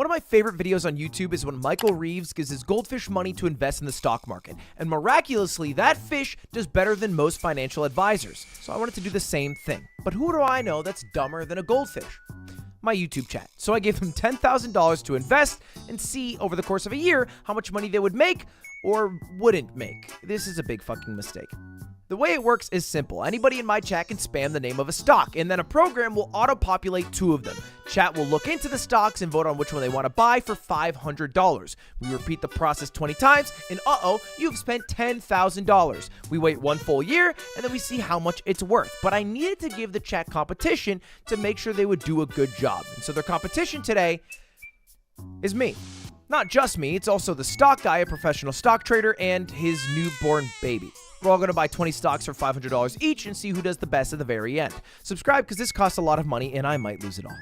One of my favorite videos on YouTube is when Michael Reeves gives his goldfish money to invest in the stock market, and miraculously, that fish does better than most financial advisors. So I wanted to do the same thing. But who do I know that's dumber than a goldfish? My YouTube chat. So I gave them $10,000 to invest and see over the course of a year how much money they would make or wouldn't make. This is a big fucking mistake. The way it works is simple. Anybody in my chat can spam the name of a stock, and then a program will auto-populate 2 of them. Chat will look into the stocks and vote on which one they want to buy for $500. We repeat the process 20 times, and you've spent $10,000. We wait 1 full year, and then we see how much it's worth. But I needed to give the chat competition to make sure they would do a good job. And so their competition today is me. Not just me, it's also the stock guy, a professional stock trader, and his newborn baby. We're all going to buy 20 stocks for $500 each and see who does the best at the very end. Subscribe because this costs a lot of money and I might lose it all.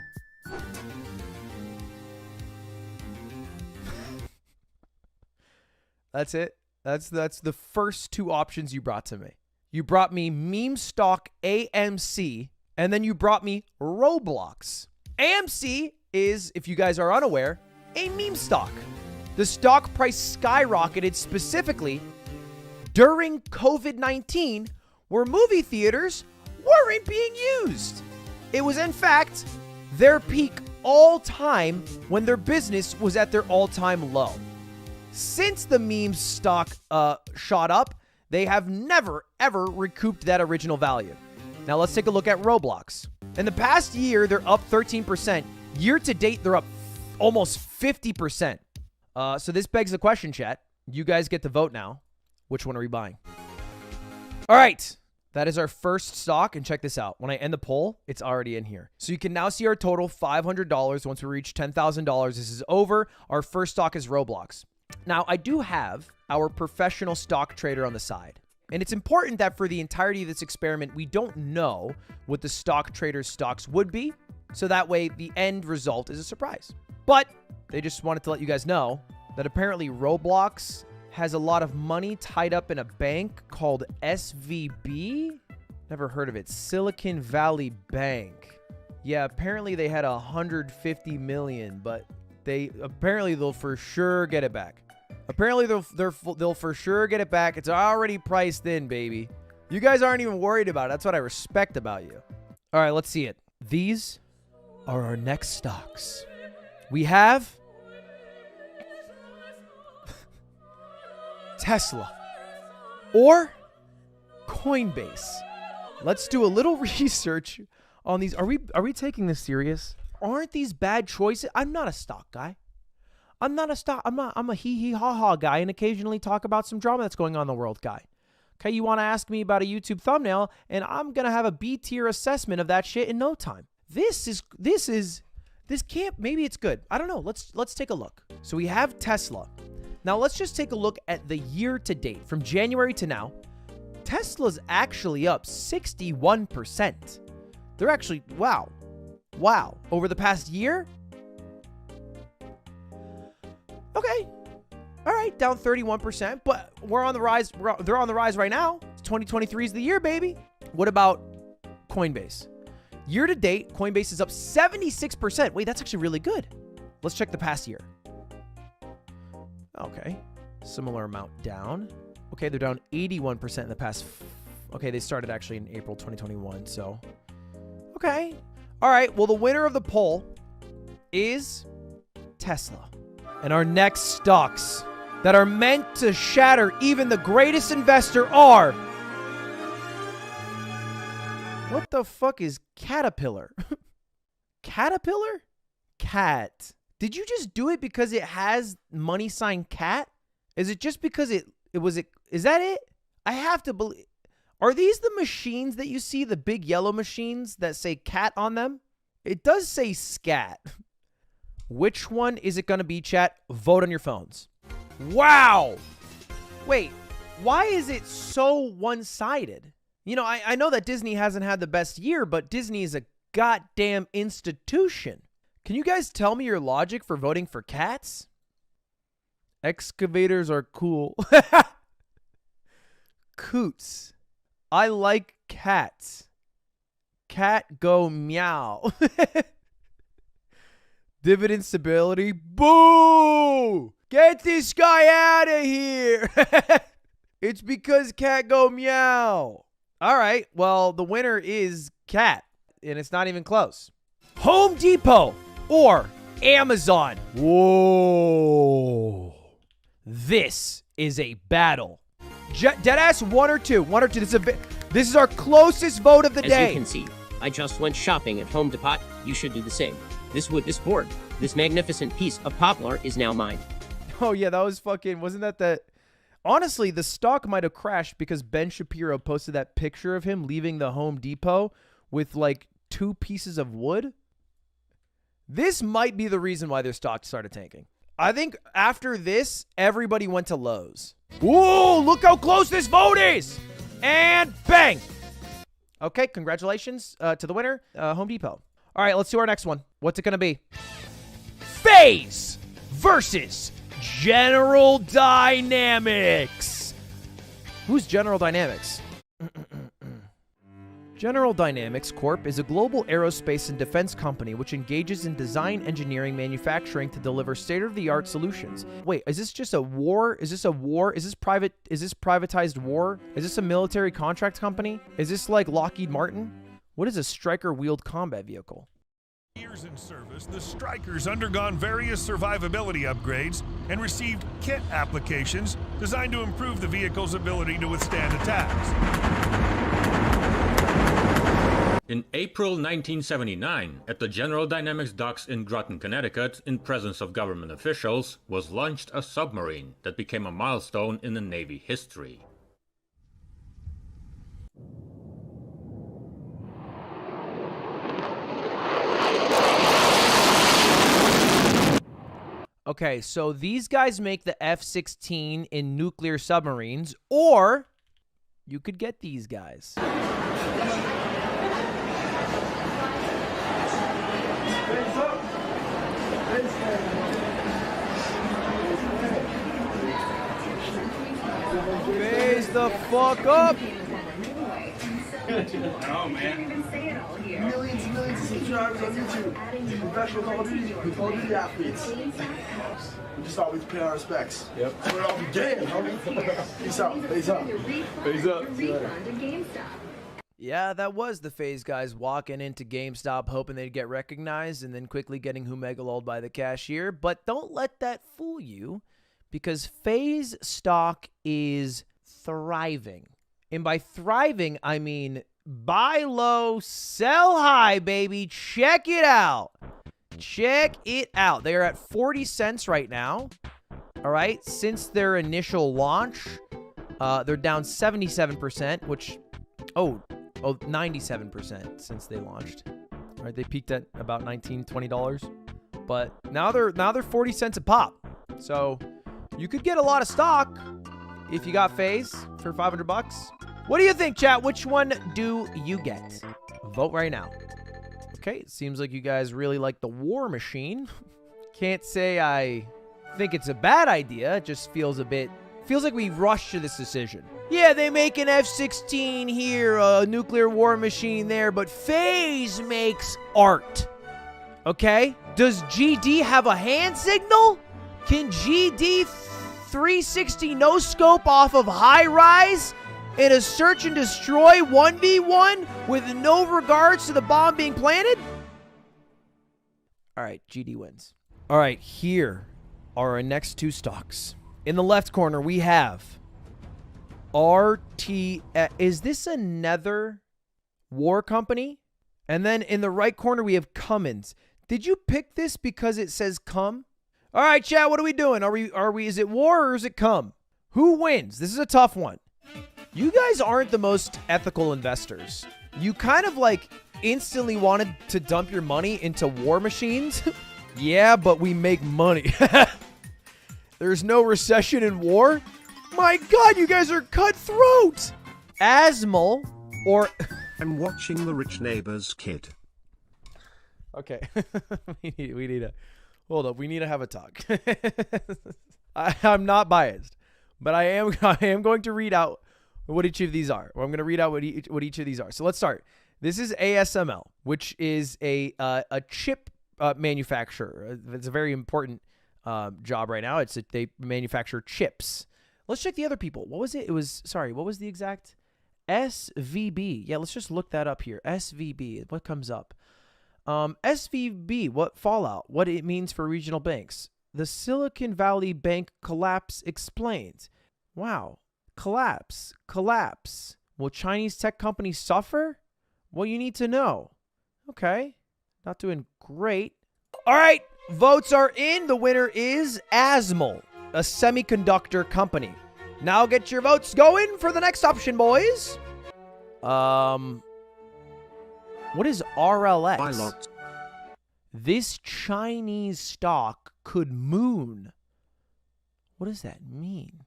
That's it. That's the first 2 options you brought to me. You brought me meme stock AMC, and then you brought me Roblox. AMC is, if you guys are unaware, a meme stock. The stock price skyrocketed specifically during COVID-19, where movie theaters weren't being used. It was, in fact, their peak all-time when their business was at their all-time low. Since the meme stock shot up, they have never, ever recouped that original value. Now, let's take a look at Roblox. In the past year, they're up 13%. Year to date, they're up almost 50%. So this begs the question, chat. You guys get to vote now. Which one are we buying? All right. That is our first stock. And check this out. When I end the poll, it's already in here. So you can now see our total $500 once we reach $10,000. This is over. Our first stock is Roblox. Now, I do have our professional stock trader on the side. And it's important that for the entirety of this experiment, we don't know what the stock trader's stocks would be. So that way, the end result is a surprise. But they just wanted to let you guys know that apparently Roblox has a lot of money tied up in a bank called SVB. Never heard of it. Silicon Valley Bank. Yeah, apparently they had 150 million, but they'll for sure get it back. Apparently they'll for sure get it back. It's already priced in, baby. You guys aren't even worried about it. That's what I respect about you. All right, let's see it. These are our next stocks. We have Tesla or Coinbase. Let's do a little research on these. Are we taking this serious? Aren't these bad choices? I'm not a stock guy. I'm a hee ha ha guy and occasionally talk about some drama that's going on in the world guy. Okay, you want to ask me about a YouTube thumbnail and I'm going to have a B tier assessment of that shit in no time. This can't, maybe it's good. I don't know. Let's take a look. So we have Tesla. Now, let's just take a look at the year to date. From January to now, Tesla's actually up 61%. They're actually, wow. Over the past year? Okay. All right, down 31%, but we're on the rise. They're on the rise right now. 2023 is the year, baby. What about Coinbase? Year to date, Coinbase is up 76%. Wait, that's actually really good. Let's check the past year. Okay, similar amount down. Okay, they're down 81% in the past. Okay, they started actually in April 2021, so. Okay. All right, well, the winner of the poll is Tesla. And our next stocks that are meant to shatter even the greatest investor are... What the fuck is Caterpillar? Caterpillar? Cat. Did you just do it because it has money sign cat? Is it just because is that it? I have to believe. Are these the machines that you see, the big yellow machines that say cat on them? It does say scat. Which one is it going to be, chat? Vote on your phones. Wow. Wait, why is it so one-sided? You know, I know that Disney hasn't had the best year, but Disney is a goddamn institution. Can you guys tell me your logic for voting for cats? Excavators are cool. Coots. I like cats. Cat go meow. Dividend stability. Boo! Get this guy out of here. It's because cat go meow. All right. Well, the winner is cat, and it's not even close. Home Depot or Amazon. Whoa. This is a battle. Deadass, one or two. One or two. This is our closest vote of the day. As you can see, I just went shopping at Home Depot. You should do the same. This wood, this board, this magnificent piece of poplar is now mine. Oh, yeah, that was fucking... Wasn't that... Honestly, the stock might have crashed because Ben Shapiro posted that picture of him leaving the Home Depot with, like, 2 pieces of wood. This might be the reason why their stock started tanking. I think after this, everybody went to Lowe's. Whoa, look how close this vote is! And bang! Okay, congratulations to the winner, Home Depot. All right, let's do our next one. What's it going to be? FaZe versus General Dynamics. Who's General Dynamics? General Dynamics Corp. is a global aerospace and defense company which engages in design, engineering, manufacturing to deliver state-of-the-art solutions. Wait, is this just a war? Is this a war? Is this privatized war? Is this a military contract company? Is this like Lockheed Martin? What is a Stryker wheeled combat vehicle? Years in service, the Strikers undergone various survivability upgrades and received kit applications designed to improve the vehicle's ability to withstand attacks. In April 1979, at the General Dynamics docks in Groton, Connecticut, in presence of government officials, was launched a submarine that became a milestone in the Navy history. Okay, so these guys make the F-16 in nuclear submarines, or you could get these guys. Raise the fuck up. Oh, man. Millions and millions of subscribers on YouTube. Professional Call of Duty athletes. We just thought we'd pay our respects. Yep. That's where it all began, homie. Peace out. Peace out. Peace out. Yeah, that was the FaZe guys walking into GameStop hoping they'd get recognized and then quickly getting Humegalold by the cashier. But don't let that fool you, because FaZe stock is thriving. And by thriving, I mean buy low, sell high, baby. Check it out. Check it out. They are at 40 cents right now. All right. Since their initial launch, they're down 77%, which, 97% since they launched. All right. They peaked at about $19, $20. But now they're 40 cents a pop. So you could get a lot of stock if you got FaZe for $500. What do you think, chat? Which one do you get? Vote right now. Okay, it seems like you guys really like the War Machine. Can't say I think it's a bad idea. It just feels like we rushed to this decision. Yeah, they make an F-16 here, a nuclear war machine there, but FaZe makes art. Okay? Does GD have a hand signal? Can GD 360 no scope off of high rise in a search and destroy 1v1 with no regards to the bomb being planted? All right, GD wins. All right, here are our next two stocks. In the left corner, we have RT. Is this another war company? And then in the right corner, we have Cummins. Did you pick this because it says come? All right, chat, what are we doing? Are we, is it war or is it come? Who wins? This is a tough one. You guys aren't the most ethical investors. You kind of like instantly wanted to dump your money into war machines. Yeah, but we make money. There's no recession in war. My God, you guys are cutthroat. Asmal or... I'm watching The Rich Neighbor's Kid. Okay. we need to... Hold up, we need to have a talk. I'm not biased, but I am going to read out what each of these are. Or I'm going to read out what each of these are. So let's start. This is ASML, which is a chip manufacturer. It's a very important job right now. They manufacture chips. Let's check the other people. What was it? What was the exact? SVB. Yeah, let's just look that up here. SVB. What comes up? SVB. What fallout? What it means for regional banks. The Silicon Valley Bank collapse explained. Wow. Collapse. Will Chinese tech companies suffer? Well, you need to know. Okay. Not doing great. All right. Votes are in. The winner is ASML, a semiconductor company. Now get your votes going for the next option, boys. What is RLX? This Chinese stock could moon. What does that mean?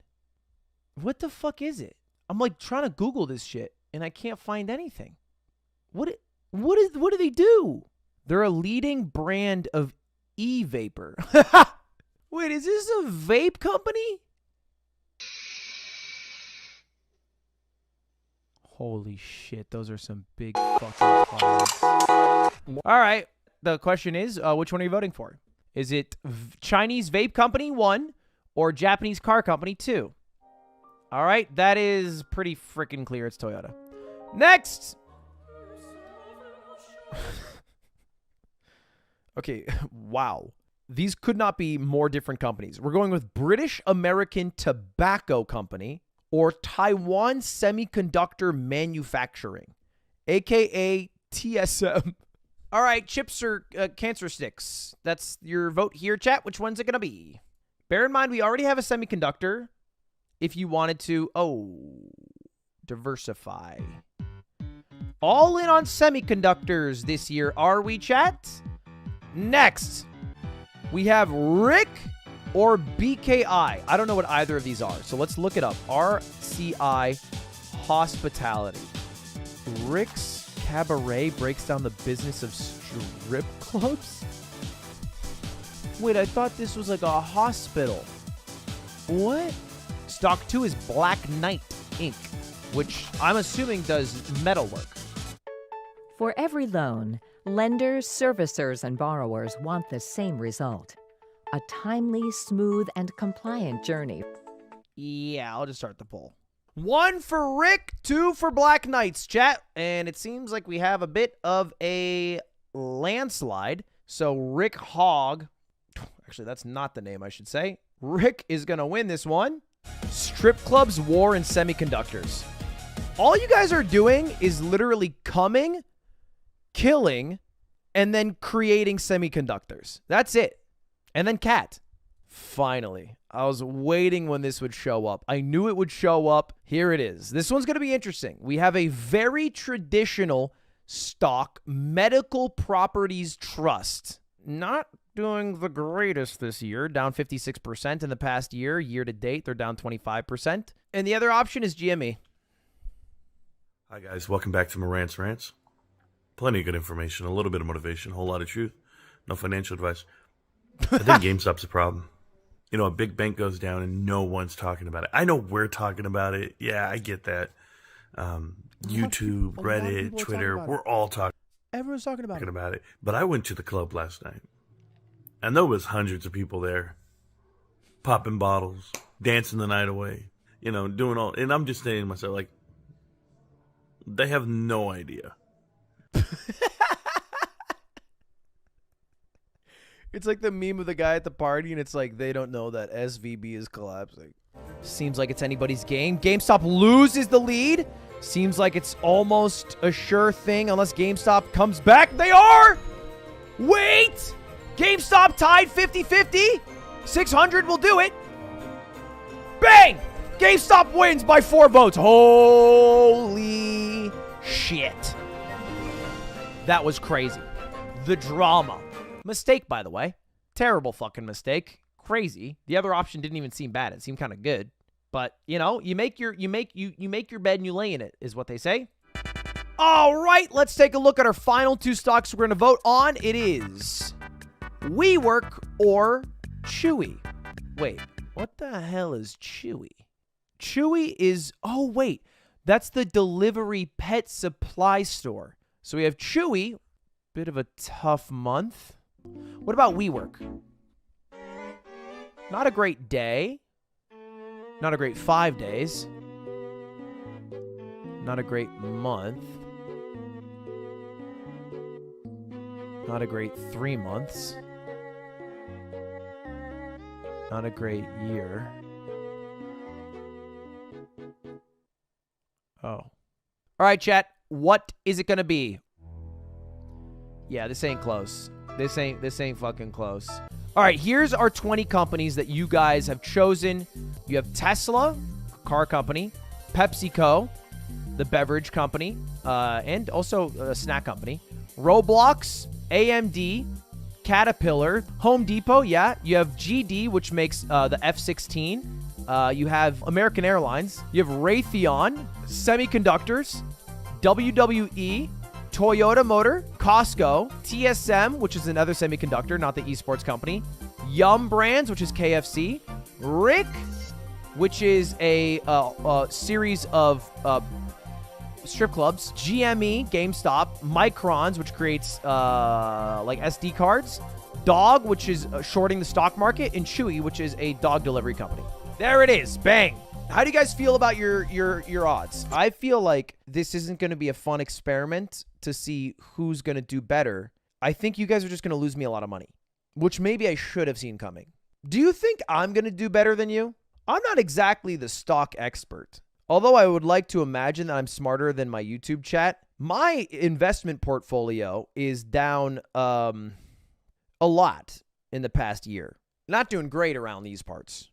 What the fuck is it? I'm like trying to Google this shit and I can't find anything. What do they do? They're a leading brand of e-vapor. Wait, is this a vape company? Holy shit, those are some big fucking clouds. All right, the question is, which one are you voting for? Is it Chinese vape company 1 or Japanese car company 2? All right, that is pretty freaking clear. It's Toyota. Next! Okay, wow. These could not be more different companies. We're going with British American Tobacco Company or Taiwan Semiconductor Manufacturing, a.k.a. TSM. All right, chips or cancer sticks. That's your vote here, chat. Which one's it going to be? Bear in mind, we already have a semiconductor. If you wanted to, diversify. All in on semiconductors this year, are we, chat? Next, we have Rick or BKI. I don't know what either of these are, so let's look it up. RCI Hospitality. Rick's Cabaret breaks down the business of strip clubs? Wait, I thought this was like a hospital. What? Stock 2 is Black Knight Inc., which I'm assuming does metalwork. For every loan, lenders, servicers, and borrowers want the same result. A timely, smooth, and compliant journey. Yeah, I'll just start the poll. 1 for Rick, 2 for Black Knights, chat. And it seems like we have a bit of a landslide. So Rick Hogg, actually that's not the name I should say. Rick is going to win this one. Strip clubs, war, and semiconductors. All you guys are doing is literally coming, killing, and then creating semiconductors. That's it. And then cat. Finally. I was waiting when this would show up. I knew it would show up. Here it is. This one's going to be interesting. We have a very traditional stock medical properties trust. Not doing the greatest this year. Down 56% in the past year. Year to date, they're down 25%. And the other option is GME. Hi, guys. Welcome back to Morant's Rants. Plenty of good information, a little bit of motivation, a whole lot of truth. No financial advice. I think GameStop's a problem. You know, a big bank goes down and no one's talking about it. I know we're talking about it. Yeah, I get that. YouTube, Reddit, Twitter, we're all talking. Everyone's talking about it. But I went to the club last night, and there was hundreds of people there, popping bottles, dancing the night away, you know, doing all. And I'm just saying to myself, like, they have no idea. It's like the meme of the guy at the party, and it's like they don't know that SVB is collapsing. Seems like it's anybody's game. GameStop loses the lead. Seems like it's almost a sure thing unless GameStop comes back. They are! Wait! GameStop tied 50-50. 600 will do it. Bang! GameStop wins by 4 votes. Holy shit. That was crazy. The drama. Mistake, by the way. Terrible fucking mistake. Crazy. The other option didn't even seem bad. It seemed kind of good. But, you know, you make your bed and you lay in it, is what they say. All right, let's take a look at our final 2 stocks we're going to vote on. It is WeWork or Chewy. Wait, what the hell is Chewy? Chewy is, oh wait, that's the delivery pet supply store. So we have Chewy, bit of a tough month. What about WeWork? Not a great day. Not a great 5 days. Not a great month. Not a great 3 months. Not a great year. Oh. All right, chat. What is it going to be? Yeah, this ain't close. This ain't fucking close. All right, here's our 20 companies that you guys have chosen. You have Tesla, car company, PepsiCo, the beverage company, and also a snack company, Roblox, AMD, Caterpillar, Home Depot, yeah. You have GD, which makes the F-16. You have American Airlines. You have Raytheon, Semiconductors, WWE, Toyota Motor, Costco, TSM, which is another semiconductor, not the esports company, Yum Brands, which is KFC, Rick, which is a series of strip clubs, GME, GameStop, Microns, which creates like SD cards, Dog, which is shorting the stock market, and Chewy, which is a dog delivery company. There it is. Bang. How do you guys feel about your odds? I feel like this isn't going to be a fun experiment to see who's going to do better. I think you guys are just going to lose me a lot of money, which maybe I should have seen coming. Do you think I'm going to do better than you? I'm not exactly the stock expert. Although I would like to imagine that I'm smarter than my YouTube chat. My investment portfolio is down a lot in the past year. Not doing great around these parts.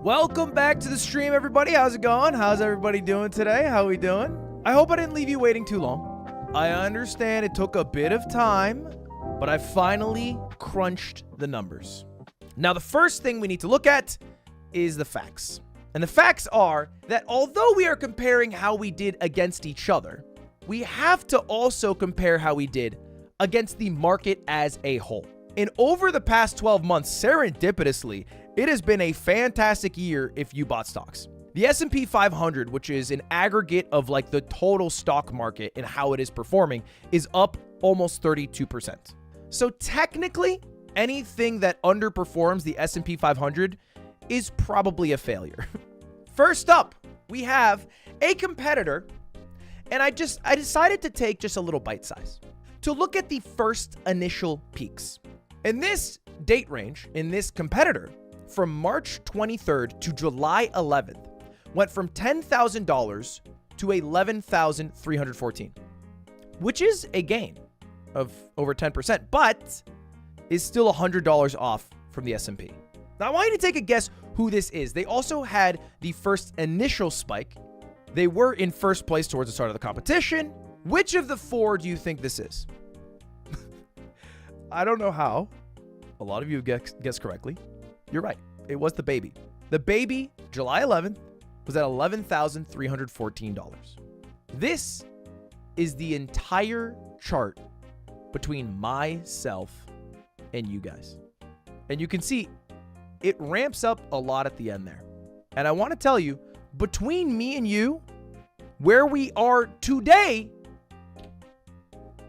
Welcome back to the stream, everybody. How's it going? How's everybody doing today? How we doing? I hope I didn't leave you waiting too long. I understand it took a bit of time, but I finally crunched the numbers. Now, the first thing we need to look at is the facts. And the facts are that although we are comparing how we did against each other, we have to also compare how we did against the market as a whole. And over the past 12 months, serendipitously, it has been a fantastic year if you bought stocks. The S&P 500, which is an aggregate of like the total stock market and how it is performing, is up almost 32%. So technically, anything that underperforms the S&P 500 is probably a failure. First up, we have a competitor, and I decided to take just a little bite size to look at the first initial peaks. And this date range in this competitor from March 23rd to July 11th went from $10,000 to $11,314, which is a gain of over 10%, but is still $100 off from the S&P. Now, I want you to take a guess who this is. They also had the first initial spike. They were in first place towards the start of the competition. Which of the four do you think this is? I don't know how. A lot of you guessed correctly. You're right. It was the baby. The baby, July 11th, was at $11,314. This is the entire chart between myself and you guys. And you can see it ramps up a lot at the end there. And I want to tell you, between me and you, where we are today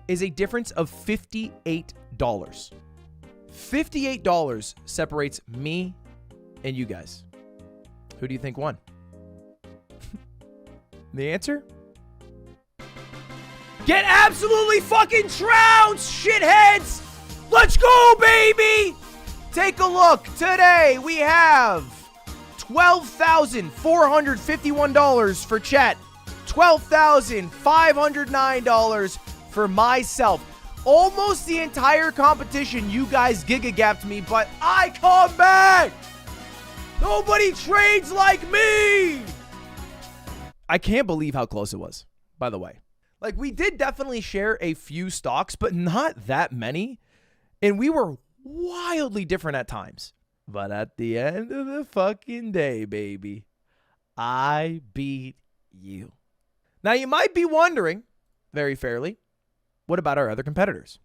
is a difference of $58. $58 separates me and you guys. Who do you think won? The answer? Get absolutely fucking trounced, shitheads! Let's go, baby! Take a look. Today we have $12,451 for chat. $12,509 for myself. Almost the entire competition, you guys giga-gapped me, but I come back! Nobody trades like me! I can't believe how close it was, by the way. Like, we did definitely share a few stocks, but not that many. And we were wildly different at times. But at the end of the fucking day, baby, I beat you. Now, you might be wondering, very fairly, what about our other competitors?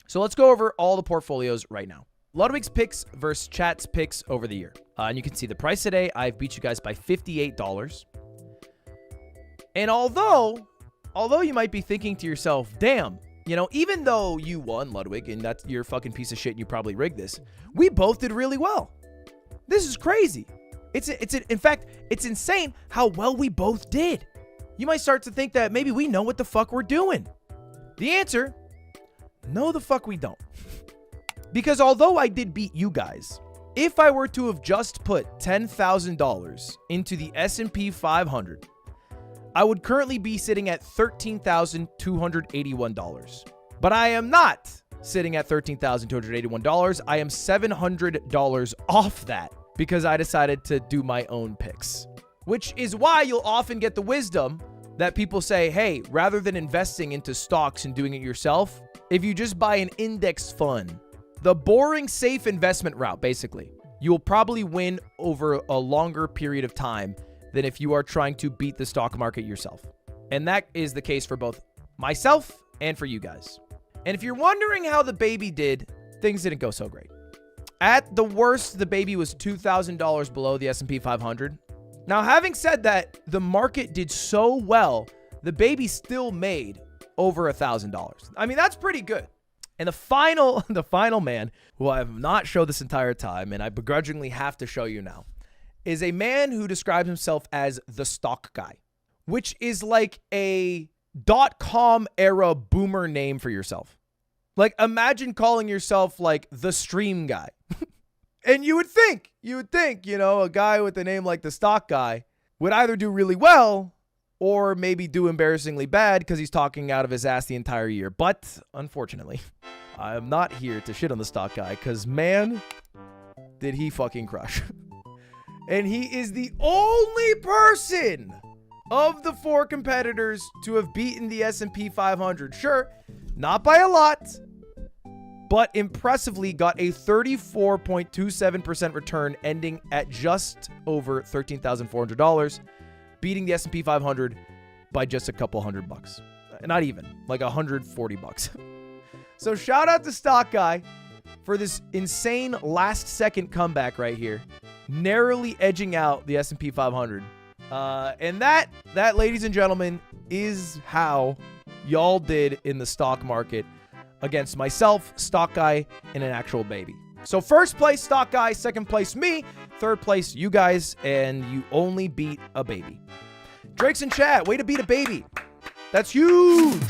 So let's go over all the portfolios right now. Ludwig's picks versus chat's picks over the year. And you can see the price today. I've beat you guys by $58. And although you might be thinking to yourself, damn, You know, even though you won, Ludwig, and that's your fucking piece of shit and you probably rigged this, we both did really well. This is crazy. In fact, it's insane how well we both did. You might start to think that maybe we know what the fuck we're doing. The answer, no the fuck we don't. Because although I did beat you guys, if I were to have just put $10,000 into the S&P 500, I would currently be sitting at $13,281. But I am not sitting at $13,281. I am $700 off that because I decided to do my own picks. Which is why you'll often get the wisdom that people say, hey, rather than investing into stocks and doing it yourself, if you just buy an index fund, the boring, safe investment route, basically, you'll probably win over a longer period of time than if you are trying to beat the stock market yourself. And that is the case for both myself and for you guys. And if you're wondering how the baby did, things didn't go so great. At the worst, the baby was $2,000 below the S&P 500. Now, having said that, the market did so well, the baby still made over $1,000. I mean, that's pretty good. And the final man, who I have not showed this entire time, and I begrudgingly have to show you now, is a man who describes himself as the stock guy, which is like a .com era boomer name for yourself. Like, imagine calling yourself like the stream guy. And you would think, you know, a guy with a name like the stock guy would either do really well or maybe do embarrassingly bad because he's talking out of his ass the entire year. But unfortunately, I am not here to shit on the stock guy because, man, did he fucking crush. And he is the only person of the 4 competitors to have beaten the S&P 500. Sure, not by a lot, but impressively got a 34.27% return, ending at just over $13,400, beating the S&P 500 by just a couple $100. Not even, like $140. So shout out to Stock Guy for this insane last-second comeback right here, narrowly edging out the S&P 500. And that, ladies and gentlemen, is how y'all did in the stock market against myself, Stock Guy, and an actual baby. So first place, Stock Guy. Second place, me. Third place, you guys. And you only beat a baby. Drake's in chat. Way to beat a baby. That's huge.